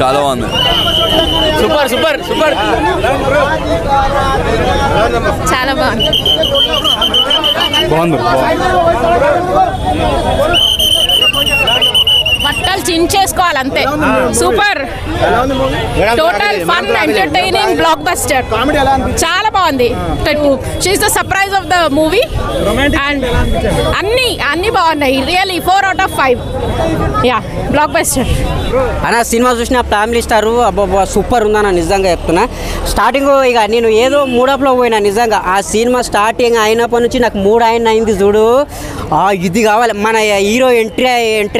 చాలా బాగుంది. Super super super, చాలా బాగుంది. బట్టలు చించేసుకోవాలి అంతే. Super, total fun, entertaining, blockbuster. చాలా బాగుంది. She's the surprise of the movie and అన్ని బాగున్నాయి. Really 4 out of 5. Yeah, blockbuster అన్న. సినిమా చూసిన ఫ్యామిలీ స్టార్ అబ్బా సూపర్ ఉందన్న, నిజంగా చెప్తున్నా. స్టార్టింగ్ ఇక నేను ఏదో మూడప్లో పోయినా నిజంగా. ఆ సినిమా స్టార్టింగ్ అయినప్పటి నుంచి నాకు మూడ్ అయింది చూడు. ఇది కావాలి. మన హీరో ఎంట్రీ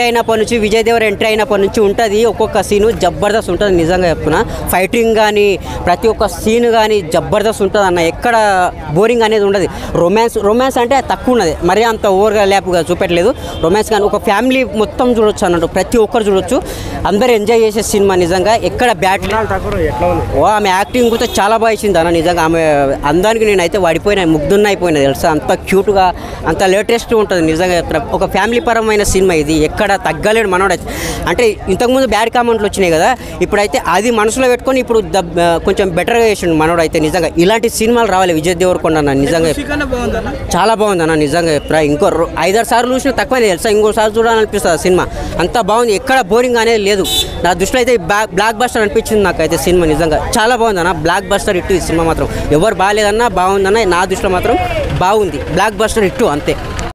అయినప్పటి నుంచి, విజయ్ దేవర ఎంట్రీ అయినప్పటి నుంచి ఉంటుంది ఒక్కొక్క సీను జబర్దస్త్ ఉంటుంది, నిజంగా చెప్తున్నా. ఫైటింగ్ కానీ ప్రతి ఒక్క సీన్ కానీ జబర్దస్త్ ఉంటుంది అన్న. ఎక్కడ బోరింగ్ అనేది ఉండదు. రొమాన్స్ అంటే తక్కువ ఉన్నది, మరీ అంత ఓవర్గా ల్యాప్గా చూపెట్టలేదు. రొమాన్స్ కానీ ఒక ఫ్యామిలీ మొత్తం చూడొచ్చు అన్నట్టు, ప్రతి ఒక్కరు చూడొచ్చు. అందరూ ఎంజాయ్ చేసే సినిమా నిజంగా. ఎక్కడ బ్యాట్ ఆమె యాక్టింగ్ కూడా చాలా బాగా ఇచ్చింది అన్న, నిజంగా. ఆమె అందానికి నేనైతే వాడిపోయినా, ముగ్ధున్న అయిపోయినా తెలుసా. అంత క్యూట్గా, అంత లేటెస్ట్ ఉంటుంది నిజంగా. ఒక ఫ్యామిలీ పరమైన సినిమా ఇది, ఎక్కడ తగ్గలేడు మనోడైతే. అంటే ఇంతకుముందు బ్యాడ్ కామెంట్లు వచ్చినాయి కదా, ఇప్పుడైతే అది మనసులో పెట్టుకొని ఇప్పుడు కొంచెం బెటర్గా చేసిండు మనోడైతే. నిజంగా ఇలాంటి సినిమాలు రావాలి విజయ్ దేవరకొండ అన్న, నిజంగా చాలా బాగుంది అన్న, నిజంగా. ఇంకో 5-6 సార్లు చూసినా తక్కువనే తెలుసా. ఇంకోసారి చూడాలనిపిస్తుంది సినిమా. అంత బాగుంది, ఎక్కడ బోరింగ్ అనేది లేదు. నా దృష్టిలో అయితే బ్లాక్ బస్టర్ అనిపించింది నాకైతే సినిమా. నిజంగా చాలా బాగుంది అన్న, బ్లాక్ బస్టర్ ఇట్టు ఈ సినిమా మాత్రం. ఎవరు బాగాలేదన్నా బాగుందన్న, నా దృష్టిలో మాత్రం బాగుంది. బ్లాక్ బస్టర్ ఇట్టు అంతే.